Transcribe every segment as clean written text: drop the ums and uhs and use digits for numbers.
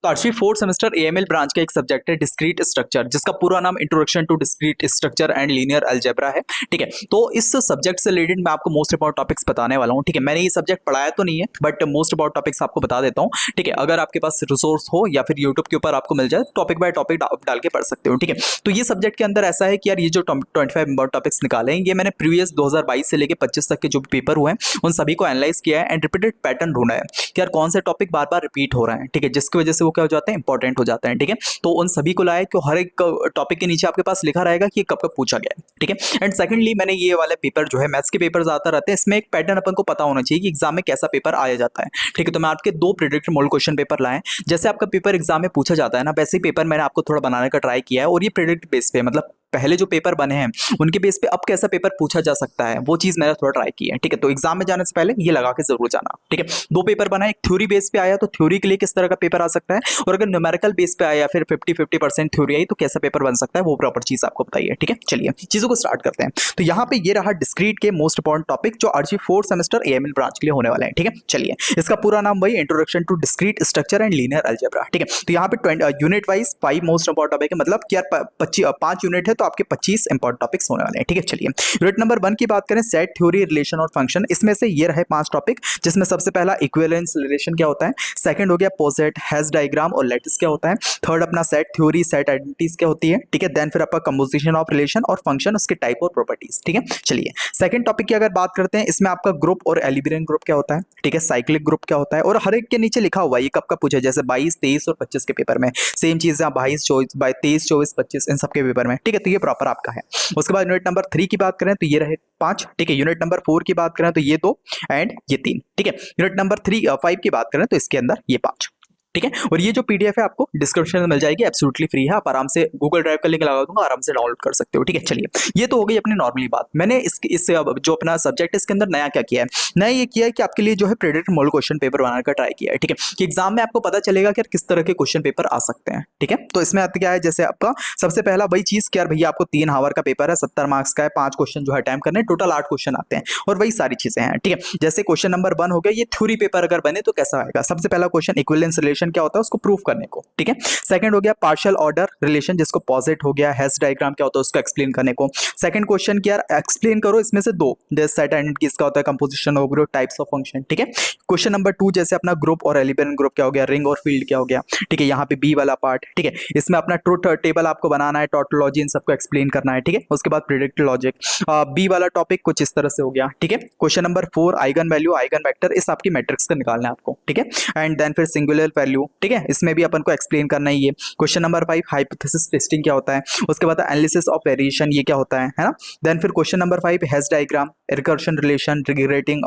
तो आठवीं fourth semester AML branch का एक सब्जेक्ट है डिस्क्रीट स्ट्रक्चर, जिसका पूरा नाम introduction to discrete structure and linear algebra है। ठीक है, तो इस सब्जेक्ट से रिलेटेड मैं आपको मोस्ट इंपॉर्टेंट टॉपिक्स बताने वाला हूँ। ठीक है, मैंने ये सब्जेक्ट पढ़ाया तो नहीं है, बट मोस्ट इंपॉर्टेंट टॉपिक्स आपको बता देता हूँ। ठीक है, अगर आपके पास रिसोर्स हो या फिर यूट्यूब के ऊपर आपको मिल जाए, टॉपिक बाय टॉपिक डाल के पढ़ सकते हो। ठीक है, तो ये सब्जेक्ट के अंदर ऐसा है कि यार ये जो 25 इंपॉर्टेंट टॉपिक्स निकाले हैं, ये मैंने प्रीवियस 2022 से लेकर 25 तक के जो पेपर हुए हैं उन सभी को एनालाइज किया है एंड रिपीटेड पैटर्न ढूंढा है कि यार कौन से टॉपिक बार बार रिपीट हो रहे हैं। ठीक है, जिसकी वजह से वो क्या हो जाते हैं, इंपॉर्टेंट हो जाते हैं। ठीक है, तो उन सभी को लाया कि हर एक टॉपिक के नीचे आपके पास लिखा रहेगा कि कब कब पूछा गया है। ठीक है, एंड सेकंडली मैंने ये वाले पेपर जो है मैथ्स के पेपर ज्यादा रहते हैं, इसमें एक पैटर्न अपन को पता होना चाहिए कि एग्जाम में कैसा पेपर आया जाता है। ठीक है, तो मैं आपके दो प्रेडिक्टेड मॉडल क्वेश्चन पेपर लाए, जैसे आपका पेपर एग्जाम में पूछा जाता है ना, वैसे ही पेपर मैंने आपको थोड़ा बनाने का ट्राई किया है। और ये प्रेडिक्ट बेस पे, मतलब पहले जो पेपर बने हैं उनके बेस पे अब कैसा पेपर पूछा जा सकता है, वो चीज मैंने थोड़ा ट्राई की है। ठीक है, तो एग्जाम में जाने से पहले ये लगा के जरूर जाना। ठीक है, दो पेपर बना, एक थ्योरी बेस पे आया तो थ्योरी के लिए किस तरह का पेपर आ सकता है, और अगर न्यूमेरिकल बेस पे आया फिर 50-50% थ्योरी आई तो कैसा पेपर बन सकता है, वो प्रॉपर चीज आपको बताइए। ठीक है, चलिए चीजों को स्टार्ट करते हैं। तो यहाँ पे ये रहा डिस्क्रीट के मोस्ट इंपॉर्टेंट टॉपिक जो आठवीं फोर्थ सेमेस्टर एएमएल ब्रांच के लिए होने वाले हैं। ठीक है, चलिए इसका पूरा नाम वही introduction to discrete structure and linear algebra. ठीक है, तो यहाँ पे unit wise 5 most important topic है, मतलब कि यार 5 यूनिट है तो आपके 25 इंपॉर्टेंट टॉपिक्स होने वाले हैं। ठीक है, चलिए यूनिट नंबर 1 की बात करें, सेट थ्योरी रिलेशन और फंक्शन, इसमें से ये रहे 5 टॉपिक, जिसमें सबसे पहला इक्विवेलेंस रिलेशन क्या होता है, सेकंड हो गया पोसेट हैश डायग्राम और लैटिस क्या होता है, थर्ड अपना सेट थ्योरी सेट आइडेंटिटीज क्या होती है। ठीक है, देन फिर आपका कंपोजिशन ऑफ रिलेशन और फंक्शन, उसके टाइप और प्रॉपर्टीज। ठीक है, चलिए सेकंड टॉपिक की अगर बात करते हैं, इसमें आपका ग्रुप और एलिबेरियन ग्रुप क्या होता है। ठीक है, साइक्लिक ग्रुप क्या होता है, और हर एक के नीचे लिखा हुआ है ये कब कब पूछा है, जैसे 22, 23 और 25 के पेपर में सेम चीज है, 22, 23, 24, 25 इन सबके पेपर में। ठीक है, तो ये प्रॉपर आपका है। उसके बाद यूनिट नंबर 3 की बात करें तो ये रहे 5। ठीक है, यूनिट नंबर 4 की बात करें तो ये 2 एंड ये 3। ठीक है, यूनिट नंबर 5 की बात करें तो इसके अंदर ये 5। ठीक है, और ये जो पीडीएफ है आपको डिस्क्रिप्शन में मिल जाएगी, एब्सोल्युटली फ्री है, आप आराम से गूगल ड्राइव का लिंक लगा दूंगा, आराम से डाउनलोड कर सकते हो। ठीक है, चलिए ये तो हो गई अपनी नॉर्मली बात। मैंने इस जो अपना सब्जेक्ट है इसके अंदर नया क्या किया है, नया ये किया है कि आपके लिए जो है प्रेडिक्ट मॉडल क्वेश्चन पेपर बनाने का ट्राई किया है। ठीक है, कि एग्जाम में आपको पता चलेगा कि किस तरह के क्वेश्चन पेपर आ सकते हैं। ठीक है, तो इसमें आता क्या है, जैसे आपका सबसे पहला वही चीज कि यार भैया आपको 3 आवर का पेपर है, 70 मार्क्स का है, 5 क्वेश्चन जो है अटेम्प्ट करने, टोटल 8 क्वेश्चन आते हैं और वही सारी चीजें हैं। ठीक है, जैसे क्वेश्चन नंबर 1 हो गया, ये थ्योरी पेपर अगर बने तो कैसा आएगा, सबसे पहला क्वेश्चन इक्विवेलेंस रिलेशन क्या होता है उसको प्रूव करने को। ठीक है, सेकंड हो गया पार्शियल ऑर्डर रिलेशन, जिसको पॉजिट हो गया, हैश डायग्राम क्या होता है उसको एक्सप्लेन करने को। सेकंड क्वेश्चन क्या एक्सप्लेन करो इसमें से 2, जैसे सेट आइडेंटिटीज का होता है, composition of group, types of function. ठीक है, क्वेश्चन नंबर 2 जैसे अपना ग्रुप और एलिमेंट ग्रुप क्या हो गया, रिंग और फील्ड क्या हो गया। ठीक है, यहाँ पे बी वाला पार्ट। ठीक है, इसमें अपना ट्रुथ टेबल आपको बनाना है, टोटोलॉजी इन सबको एक्सप्लेन करना है। ठीक है, उसके बाद प्रेडिक्ट लॉजिक, बी वाला टॉपिक कुछ इस तरह से हो गया। ठीक है, question number 4 eigen value eigen vector, इस आपकी मैट्रिक्स का निकालना है आपको। ठीक है, एंड देन फिर सिंगुलर वैल्यू। ठीक है, इसमें भी अपन को एक्सप्लेन करना है ये। क्वेश्चन नंबर 5 हाइपोथेसिस टेस्टिंग क्या होता है, उसके बाद एनालिसिस ऑफ वेरिएशन ये क्या होता है ना। देन फिर question number 5 hash diagram, recursion relation, regretting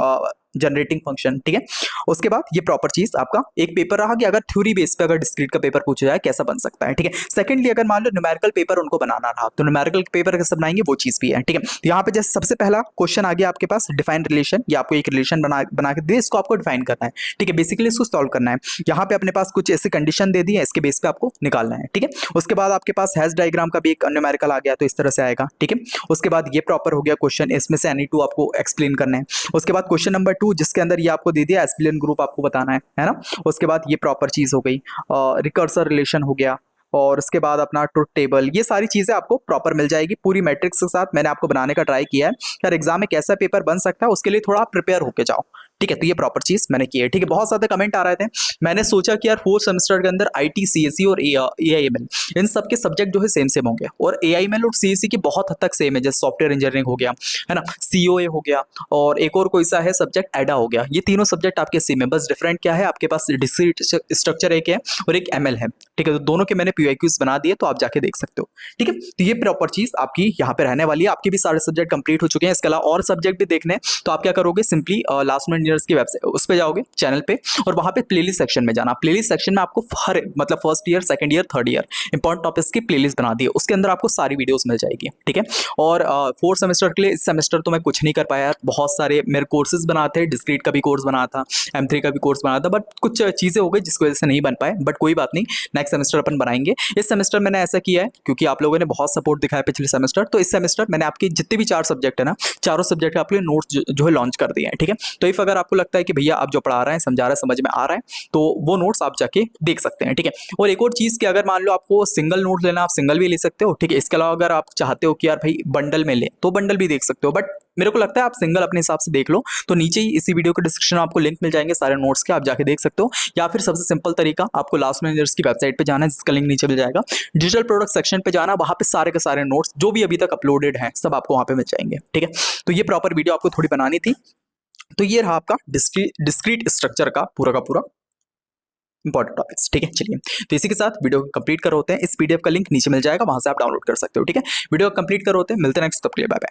generating function. ठीक है, उसके बाद ये प्रॉपर चीज आपका एक पेपर रहा कि अगर थ्योरी बेस पे अगर डिस्क्रीट का पेपर पूछा जाए कैसा बन सकता है। ठीक है, सेकंडली अगर मान लो न्यूमेरिकल पेपर उनको बनाना रहा तो न्यूमेरिकल पेपर कैसे बनाएंगे वो चीज भी है। ठीक है, तो यहाँ पे जैसे सबसे पहला क्वेश्चन आ गया आपके पास डिफाइन रिलेशन, या आपको एक रिलेशन बना के दे, इसको आपको डिफाइन करना है। ठीक है, बेसिकली इसको सॉल्व करना है। यहाँ पे अपने पास कुछ ऐसे कंडीशन दे दी है, इसके बेस पे आपको निकालना है। ठीक है, उसके बाद आपके पास हैश डायग्राम का भी एक न्यूमेरिकल आ गया तो इस तरह से आएगा। ठीक है, उसके बाद ये प्रॉपर हो गया क्वेश्चन, इसमें से एनी 2 आपको एक्सप्लेन करना है। उसके बाद क्वेश्चन नंबर 2 जिसके अंदर ये आपको दे दिया एस्पिलियन ग्रुप आपको बताना है ना। उसके बाद ये प्रॉपर चीज हो गई, रिकर्सर रिलेशन हो गया, और उसके बाद अपना ट्रुथ टेबल, ये सारी चीजें आपको प्रॉपर मिल जाएगी पूरी मैट्रिक्स के साथ। मैंने आपको बनाने का ट्राई किया है यार एग्जाम में कैसा पेपर बन सकता है, उसके लिए थोड़ा प्रिपेयर होके जाओ। ठीक है, तो ये प्रॉपर चीज मैंने की है। ठीक है, बहुत ज्यादा कमेंट आ रहे थे, मैंने सोचा कि यार 4th सेमेस्टर के अंदर आईटी सीएसई और एआईएमएल इन सब के सब्जेक्ट जो है सेम होंगे, और एआईएमएल और सीएसई की बहुत हद तक सेम है, जैसे सॉफ्टवेयर इंजीनियरिंग हो गया है ना, सीओए हो गया, और एक और कोई सा है सब्जेक्ट एडा हो गया, ये तीनों सब्जेक्ट आपके सेम है। बस डिफरेंट क्या है, आपके पास डिस्क्रीट स्ट्रक्चर एक है और एक एमएल है। ठीक है, तो दोनों के मैंने पीवाईक्यूज बना दिए तो आप जाके देख सकते हो। ठीक है, तो ये प्रॉपर चीज आपकी यहाँ पे रहने वाली है। आपके भी सारे सब्जेक्ट कंप्लीट हो चुके हैं, इसके अलावा और सब्जेक्ट भी देखने तो आप क्या करोगे, सिंपली लास्ट मिनट इंजीनियर्स की वेबसाइट उस पे जाओगे चैनल पे, और वहां पे प्लेलिस्ट सेक्शन में जाना। प्लेलिस्ट सेक्शन में आपको हर मतलब first year, second year, third year important topics की प्लेलिस्ट बना दी है, उसके अंदर आपको सारी वीडियोस मिल जाएगी। ठीक है, और 4th सेमेस्टर के लिए इस सेमेस्टर तो मैं कुछ नहीं कर पाया, बहुत सारे मेरे कोर्सेज बनाते हैं, डिस्क्रीट का भी कोर्स बना था, M3 का भी कोर्स बना था, बट कुछ चीजें हो गई जिसकी वजह से नहीं बन पाए, बट कोई बात नहीं, नेक्स्ट सेमेस्टर अपन बनाएंगे। इस सेमेस्टर मैंने ऐसा किया है क्योंकि आप लोगों ने बहुत सपोर्ट दिखाया पिछले सेमेस्टर, तो इस सेमेस्टर मैंने आपके जितने भी 4 सब्जेक्ट है ना, चारों सब्जेक्ट के आपके लिए नोट्स जो है लॉन्च कर दिए हैं। ठीक है, तो इफ अगर आपको लगता है कि भैया आप जो पढ़ा रहे हैं, समझा रहे हैं, समझ में आ रहा है, तो वो नोट्स आप जाके देख सकते हैं। ठीक है, और एक और चीज़ कि अगर मान लो आपको सिंगल नोट लेना, आप सिंगल भी ले सकते हो। ठीक है, इसके अलावा अगर आप चाहते हो कि यार भाई बंडल में ले, तो बंडल भी देख सकते हो, बट मेरे को लगता है आप सिंगल अपने हिसाब से देख लो। तो नीचे ही इसी वीडियो के डिस्क्रिप्शन में आपको लिंक मिल जाएंगे सारे नोट्स के, आप जाके देख सकते हो। या फिर सबसे सिंपल तरीका, आपको लास्ट मैनेजर्स की वेबसाइट पे जाना है, जिसका लिंक नीचे मिल जाएगा। डिजिटल प्रोडक्ट सेक्शन पे जाना, वहां पे सारे के सारे नोट्स जो भी अभी तक अपलोडेड हैं सब आपको वहां पे मिल जाएंगे। ठीक है, तो ये प्रॉपर वीडियो आपको थोड़ी बनानी थी। तो ये रहा आपका डिस्क्रीट स्ट्रक्चर का पूरा इंपॉर्टेंट टॉपिक्स। ठीक है, चलिए तो इसी के साथ वीडियो कंप्लीट कर होते हैं। इस पीडीएफ का लिंक नीचे मिल जाएगा, वहां से आप डाउनलोड कर सकते हो। ठीक है, वीडियो कंप्लीट कर होते हैं, मिलते हैं नेक्स्ट, तब के लिए बाय बाय।